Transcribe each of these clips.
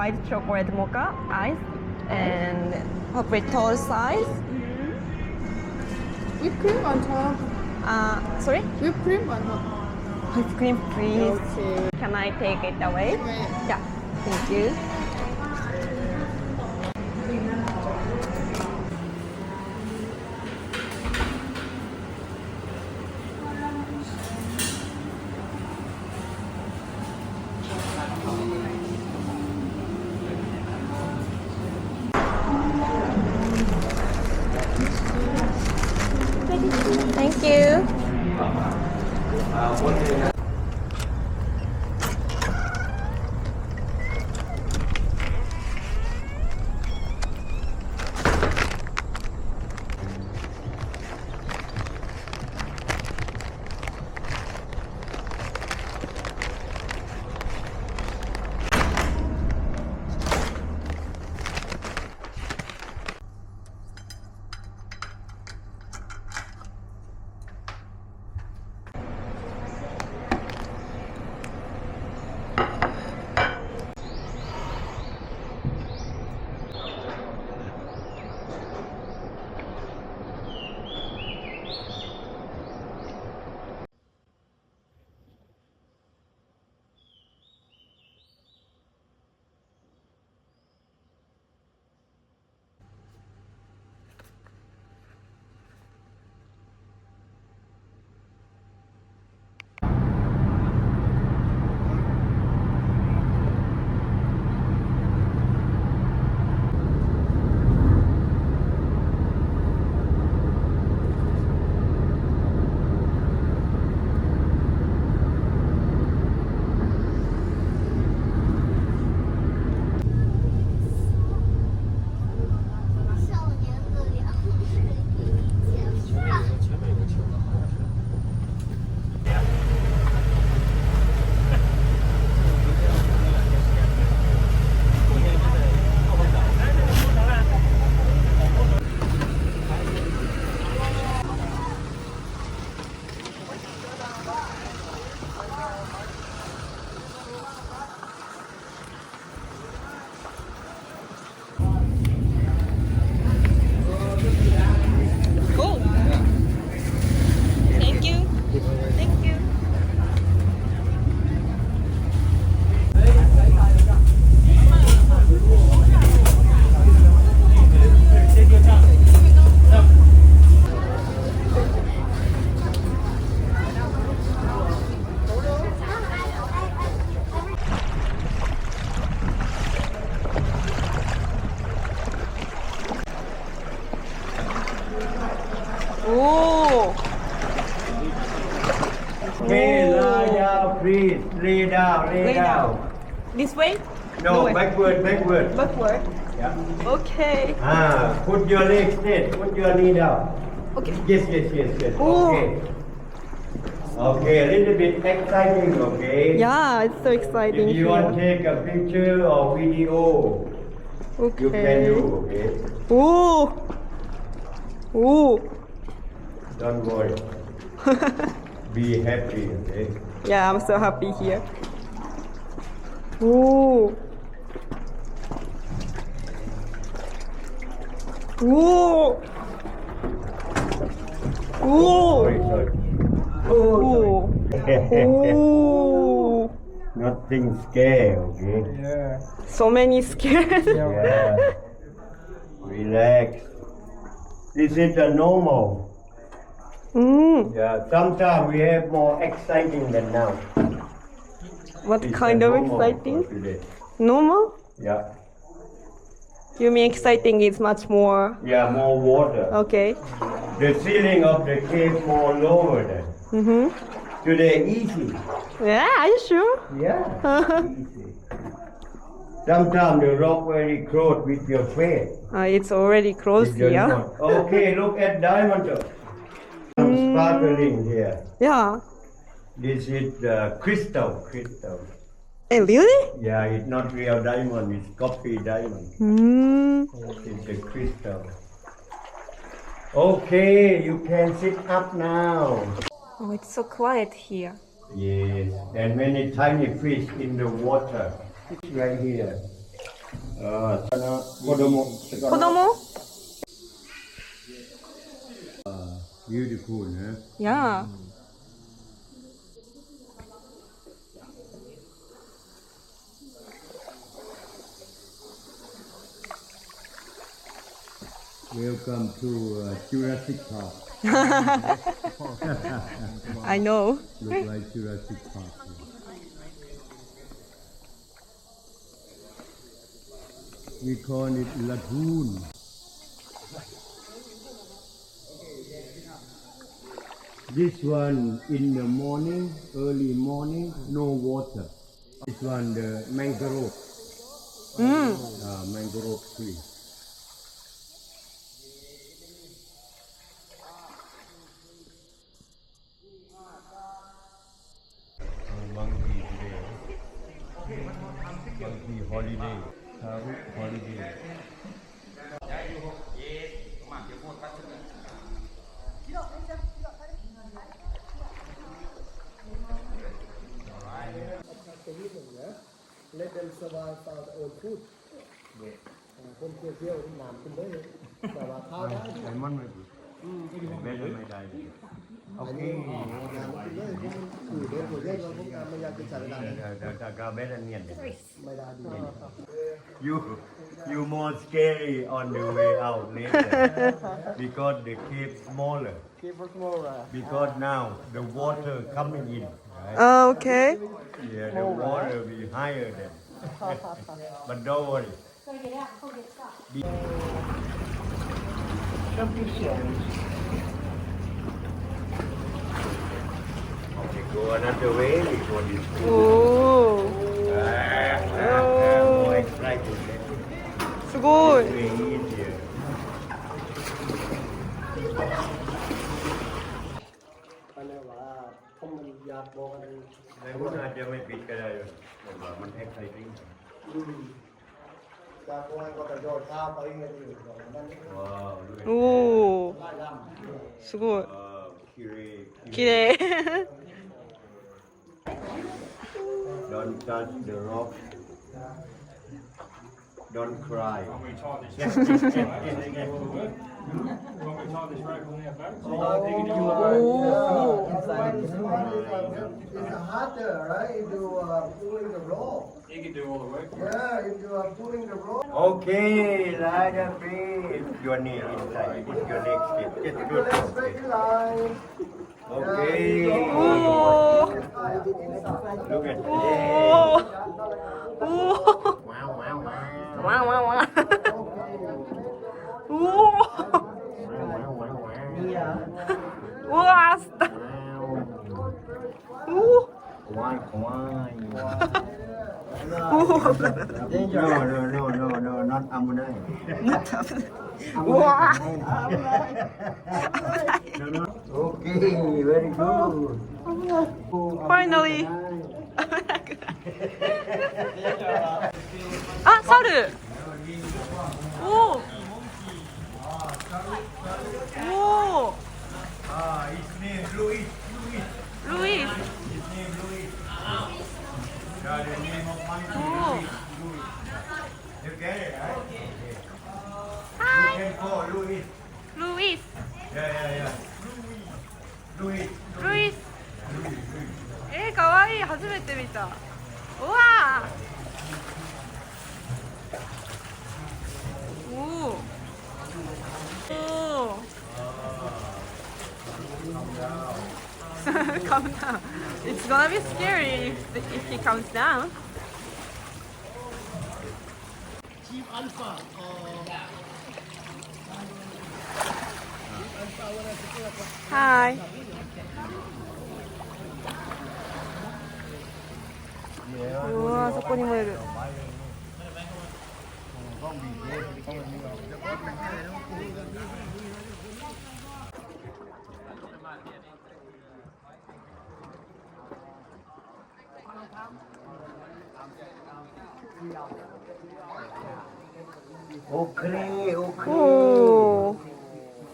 white chocolate mocha ice and with tall size. Whipped cream on top. Sorry? Whipped cream on top. Whipped cream, please. Okay. Can I take it away? Wait. Yeah, thank you. Thank you. Cool. Thank you. Thank you. Oh. Okay, lie down, please. Lay down, lay down. This way? No, way. backward, backward. Backward. Yeah. Okay. Put your legs straight. Put your knee down. Okay. Yes, yes, yes, yes. Oh. Okay. Okay, a little bit exciting, okay? Yeah, it's so exciting If you want to here. take a picture or video, you can Okay. do, okay? Oh. Oh. Don't worry. Be happy, okay? Yeah, I'm so happy here. Oh. Oh. Oh. Sorry, sorry. Oh. Oh. Nothing scare, okay? Yeah. So many scared. Yeah. Relax. This is the normal. Mm. Yeah, sometimes we have more exciting than now. What It's kind the of normal for exciting? today. Normal? Yeah, You mean exciting is much more? yeah, more water. Okay. The ceiling of the cave more lower than. Mm-hmm. Today easy. Yeah, are you sure? Yeah, easy. Sometimes the rock very close with your face. It's already closed With your here. nose. Okay, look at diamond. Some sparkling here. Yeah. This is crystal. Hey, really? Yeah, it's not real diamond, it's copy diamond. Mm. It's the crystal. Okay, you can sit up now. Oh, it's so quiet here. Yes, and many tiny fish in the water. It's right here. 子供。子供 Beautiful, huh? Yeah. Welcome to Jurassic Park. I know. Look like Jurassic Park. We call it lagoon. This one in the morning, early morning, no water. This one the mangrove, mangrove tree. Monkey today. Monkey holiday. Taru holiday. Let them survive on their own food คนเที่ยวๆน้ำขึ้นได้เลยแต่ว่าข้าวได้ ไอ้มันไม่ดีแม่จะไม่ได้ดีโอเค น้ำขึ้นได้คือเดี๋ยวผมเรียกเราพวกมันอยากจะใช้เวลา แต่กาเบสเนียน ไม่ได้ดี you more scary on the way out later because the cave smaller keep for tomorrow because now the water coming in right? Okay. Yeah, the water will be higher than but don't worry okay go another way before this Oh. more exciting すごい。 way easier อันนี้ว่าผมมันอยากบอกอะไร ในพวกอาจจะไม่ปิดก็ได้มัน exciting อยากบอกก็จะโยนข้าวไปเงี้ยอยู่นั่น ว้าวดู おお。すごい。綺麗綺麗。 Don't touch the rock Don't cry It's harder, right? If you are pulling the rope. You can do all the work. Yeah, if you are pulling the rope. Okay, Raja, please. Your knee inside. It's your next step. Just Your good. legs straight in line. Okay. おお。 Look at お this. お。おお。 Wow, wow, wow. わんわんわん。おお。 Wow, wow, wow, wow. うわー、すった。 Wow. おお。 Why, why? おお。 No, not ammonite. うわー。 Okay, very good. Finally. あ、猿。おお。おお。 His name Louis. ルイス。 His name Louis. Yeah, the name of monkey. おお。 You get it, right? Hi. You can call Louis. ルイス。 Yeah. Louis. ルイス。かわいい。初めて見た。うわー。おお。おお。Calm down. It's gonna be scary if he counts down. Team Alpha. Hi. うわー、そこにもいる。Okay. おお。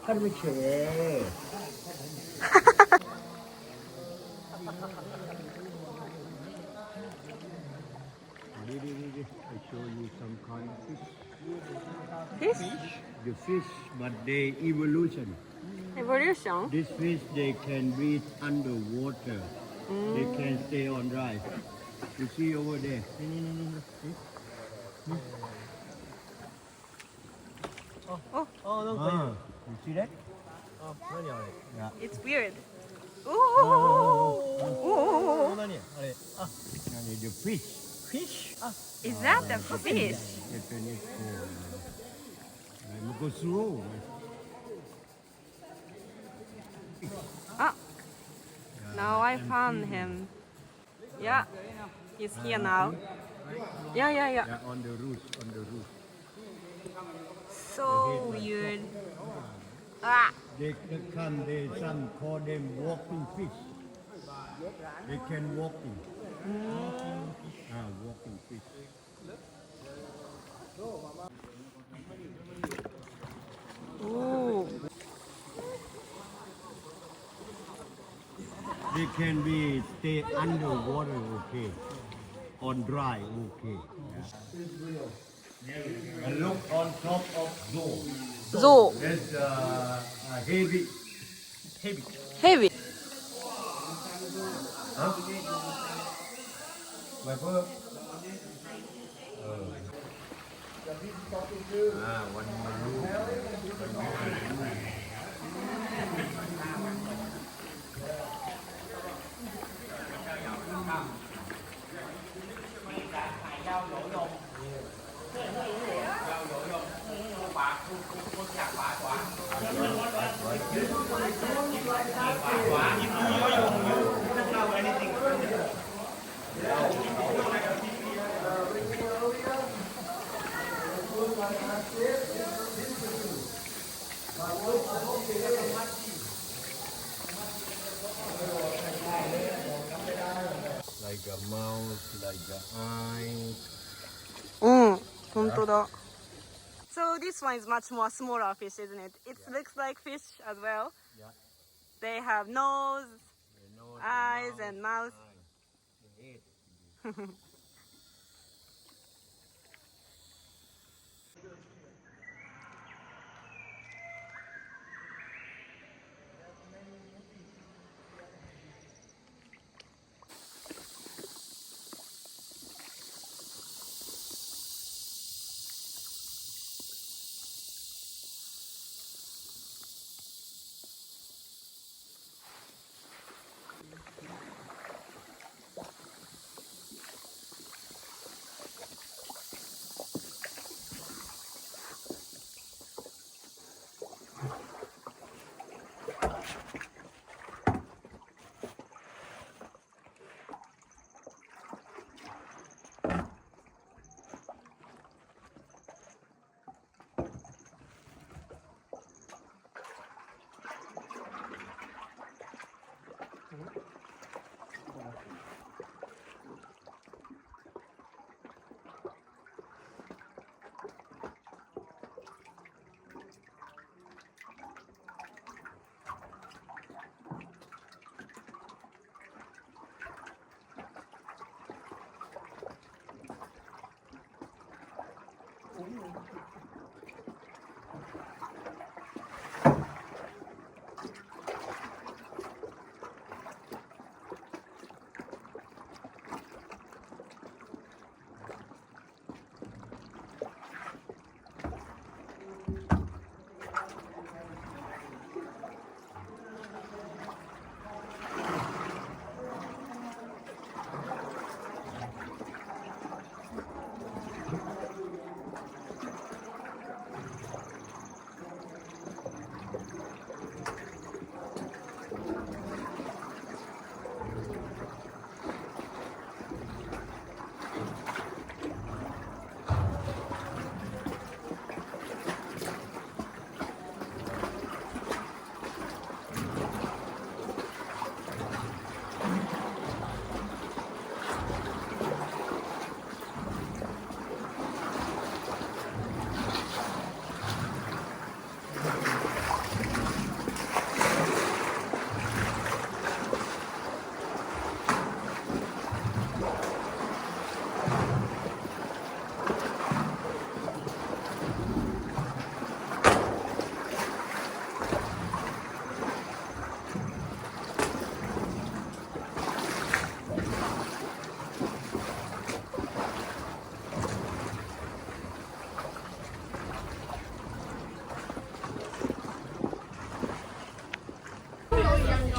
Kan we share? Okay, I show you some kind of fish. Fish? The fish, but they evolution. Evolution? This fish, they can breathe underwater. They can stay on dry. You see over there. Ah, you see that? Yeah. It's weird. Ooh. The fish. Is that the fish? Japanese call. Go slow. Ah, now I found him. Yeah, he's here now. Yeah. Yeah, on the roof. So weird. Ah, They come, some call them walking fish. They can walking. Walking fish. ooh. They can be stay underwater, okay. On dry, okay. And look on top of zoo. Zoo. There's heavy. Heavy. Huh? My bird. One more room. Like a mouth, like an eye. 本当だ. So this one is much more smaller fish, isn't it? It looks like fish as well. Yeah. They have nose, The nose, eyes, the and mouth. eye, the head.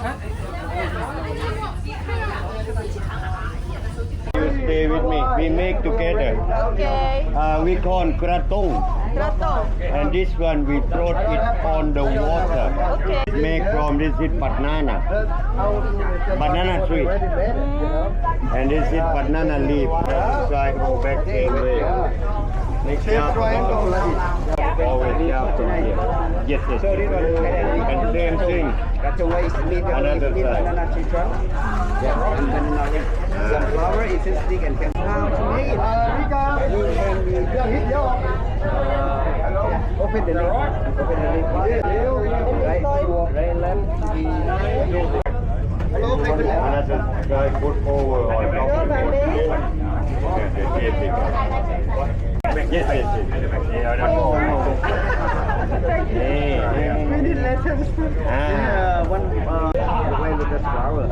You stay with me. We make together. Okay. We call Kraton. Craton. And this one we float it on the water. Okay. Make from this is banana tree. And this is banana leaf. Try go back anyway. Next job. Always job from here. Yes, yes. And same thing. Another side. Sunflower is stick and can. Open the lid. Open the lid. Right left. Another guy put over on top of it. Yes, yes, yes. We need lessons. One way with the flower.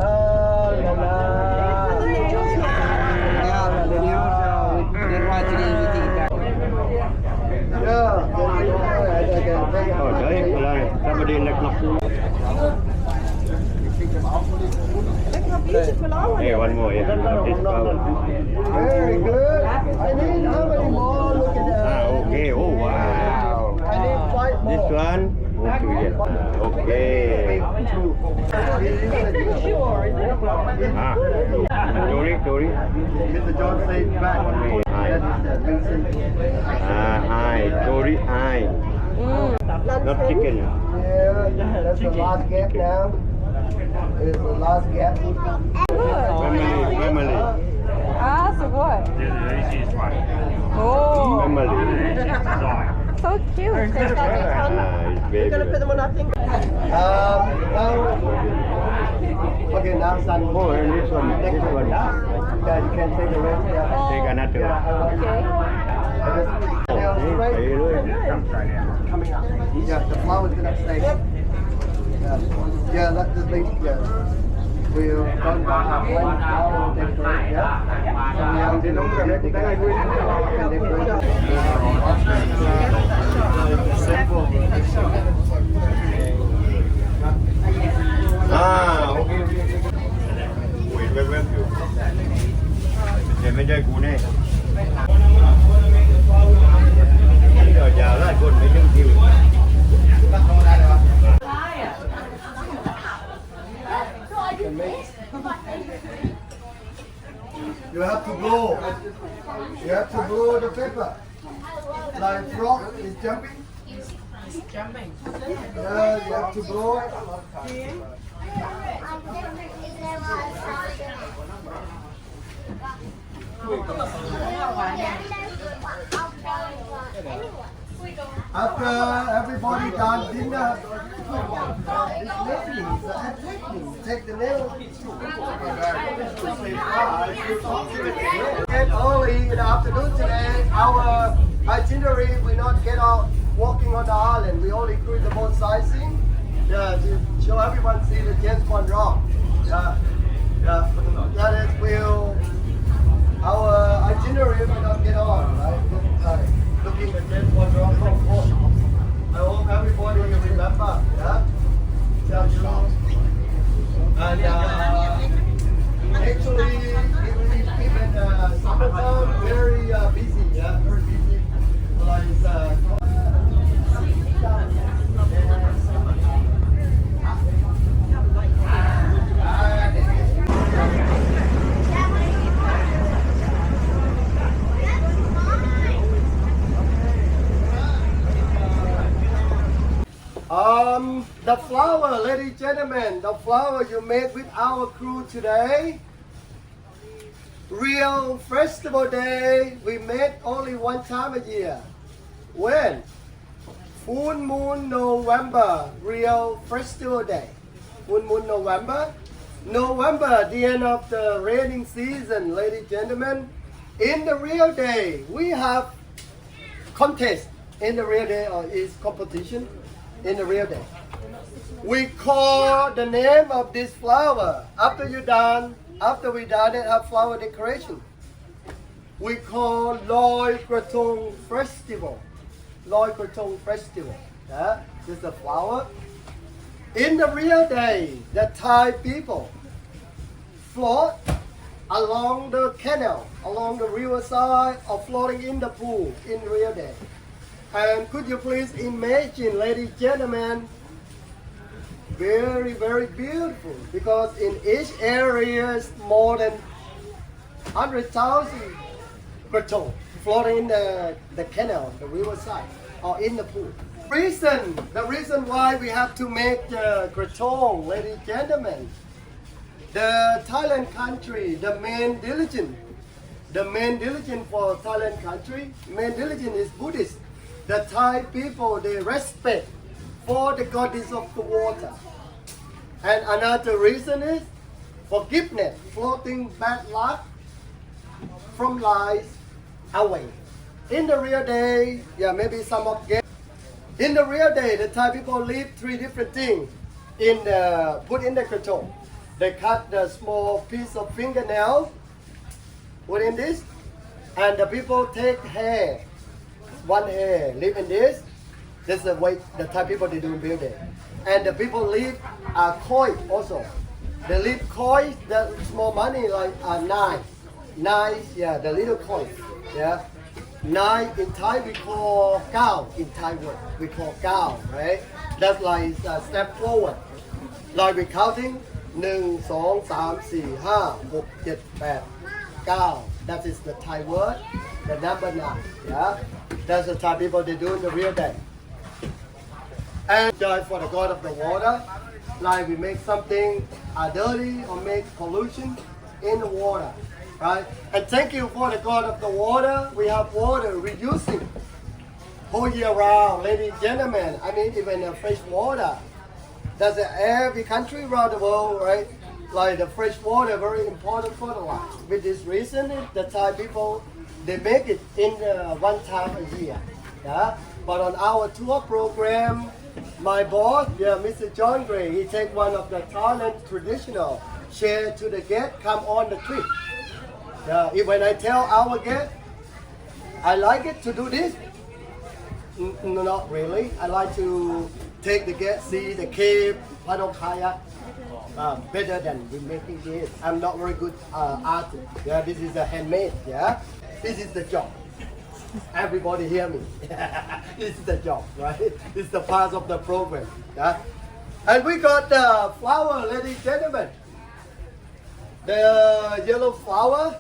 Đấy, lại somebody like knock. Hey, one more. Yeah. This flower. Very good. I need how many more? Look at that. Okay. Oh, wow. I need 5 more. This one. Okay. Tori. Mr. John said back. Hi. Hi. Tori. Hi. Not chicken. Yeah, that's the last gap now. It's the last gap. Family. Ah, so good. Oh, Family. so cute. It's baby. them on our finger. Now, okay, now son. Oh, and this one. Yeah, you can take the rest. Yeah. Take another. Okay. Coming up. Yeah, the flower's gonna stay. Yeah, that's the thing. Yeah. We'll go back and flower decorate. Yeah. So we have to Okay. Wait. Để mới chơi cú này. Giờ già lại còn mấy chân chịu. You have to blow. You have to blow the paper. Like frog is jumping. Yeah, you have to blow it. After everybody done dinner, take the nail. Get early in the afternoon today. Our itinerary will not get out walking on the island. We only cruise the boat sightseeing. Yeah, to show everyone see the James Bond rock. Yeah. That is will our itinerary will not get on, right? Looking at James Bond rock. I hope everybody will remember. Yeah. And actually, even summertime, very busy. Yeah, very busy. The flower, ladies and gentlemen, the flower you made with our crew today. Real festival day, we made only one time a year. When? Full moon November, real festival day. Full moon November. November, the end of the raining season, ladies and gentlemen. In the real day, we have contest. In the real day, or is competition in the real day. We call the name of this flower. After we done it, have flower decoration. We call Loi Krathong Festival. Loi Krathong Festival. Yeah, this is a flower. In the real day, the Thai people float along the canal, along the riverside, or floating in the pool in real day. And could you please imagine, ladies and gentlemen, very, very beautiful, because in each area is more than 100,000 kraton floating in the canal, the riverside, or in the pool. The reason why we have to make the kraton, ladies and gentlemen, the Thailand country, the main religion for Thailand country, main religion is Buddhist. The Thai people, they respect for the goddess of the water. And another reason is forgiveness, floating bad luck from lies away. In the real day, maybe some of get. In the real day, the Thai people leave three different things put in the kraton. They cut the small piece of fingernail, put in this, and the people take hair, one hair, leave in this. This is the way the Thai people they do in real day. And the people leave a coin also. They leave coins, the small money like nine, the little coins, Nine in Thai we call gao in Thai word. We call gao, right? That's like step forward. Like we counting 1, 2, 3, 4, 5, 6, 7, 9. That is the Thai word, the number 9. That's the Thai people they do in the real day. And joy for the God of the water, like we make something dirty or make pollution in the water. Right? And thank you for the God of the water. We have water reusing whole year round, ladies and gentlemen. I mean, even the fresh water. That's every country around the world, right? Like the fresh water, very important for the life. With this reason, the Thai people, they make it in 1 time a year. But on our tour program, my boss, Mr. John Gray, he take one of the Thailand traditional, share to the guest, come on the trip. When I tell our guest, I like it to do this. No, not really. I like to take the guest, see the cave, paddle kayak, better than we making this. I'm not very good artist. This is a handmade. This is the job. Everybody hear me. This is the job, right? This is the part of the program. And we got the flower, ladies and gentlemen. The yellow flower.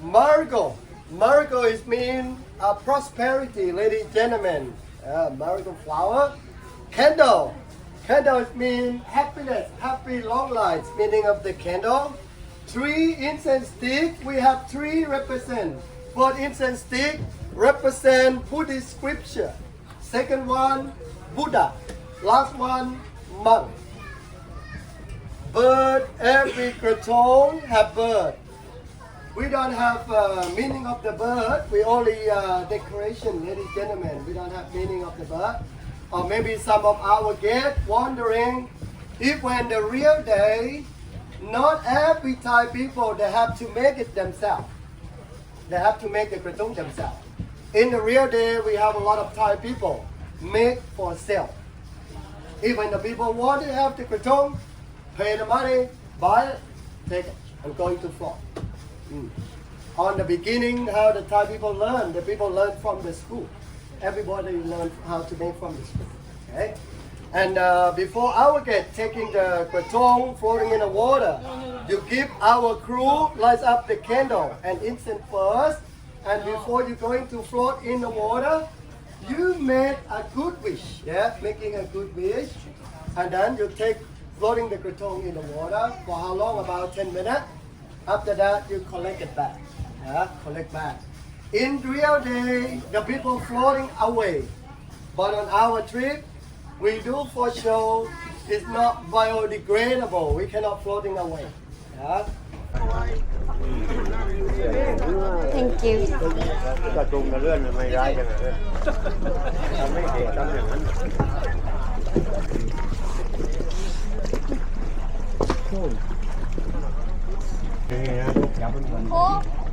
Marigold. Marigold is mean prosperity, ladies and gentlemen. Marigold flower. Candle. Candle is mean happiness, happy long lives, meaning of the candle. 3 incense stick. We have 3 represent. 4 incense stick represent Buddhist scripture. Second one, Buddha. Last one, monk. Bird. Every kraton have bird. We don't have meaning of the bird. We only decoration, ladies and gentlemen. We don't have meaning of the bird. Or maybe some of our guests wondering if when the real day, not every Thai people, they have to make it themselves. They have to make the kraton themselves. In the real day, we have a lot of Thai people make for sale. Even the people want to have the kraton, pay the money, buy it, take it, and going to float. On the beginning, how the Thai people learn, the people learn from the school. Everybody learn how to make from the school. Okay? And before our guest taking the kraton floating in the water, you give our crew light up the candle and incense first. And before you're going to float in the water, you make a good wish. Making a good wish. And then you take floating the kraton in the water for how long? About 10 minutes. After that, you collect it back. Collect back. In real day, the people floating away. But on our trip, we do for show. It's not biodegradable. We cannot floating away. Thank you. กระจุงกระเลื่อนไม่ร้ายกันเลยทำไม่เด็กทำอย่างนั้น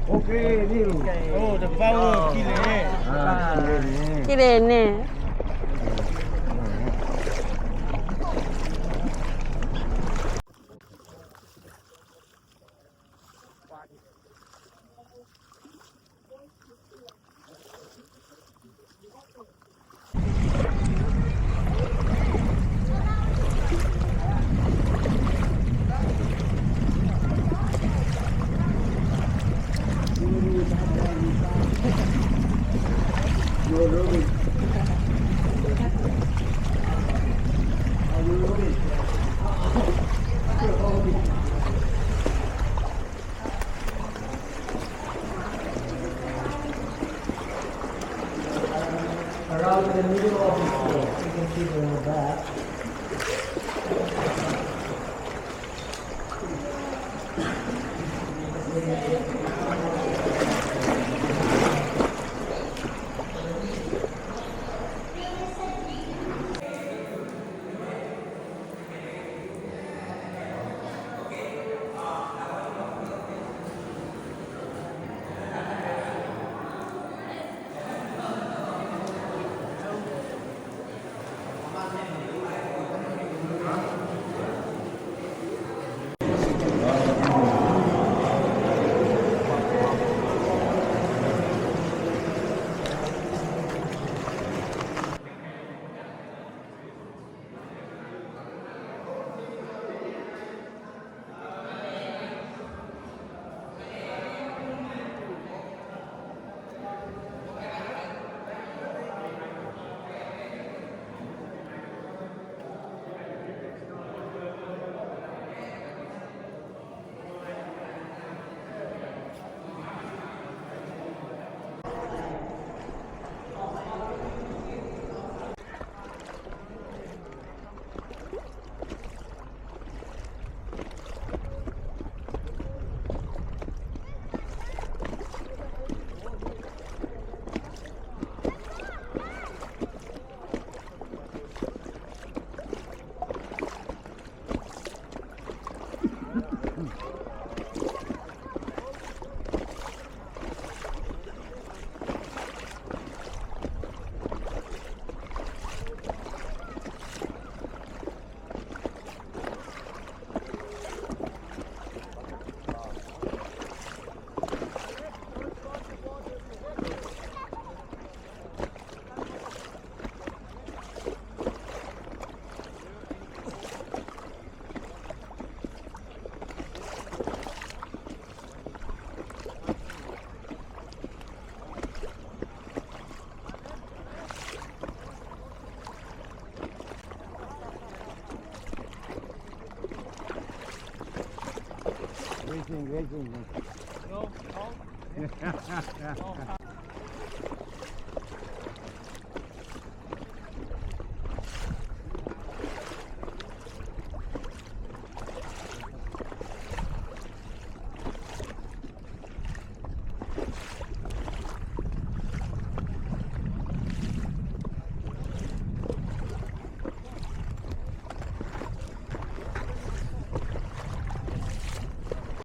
โอเคนี่โอ้the power กิเลส綺麗ね Racing.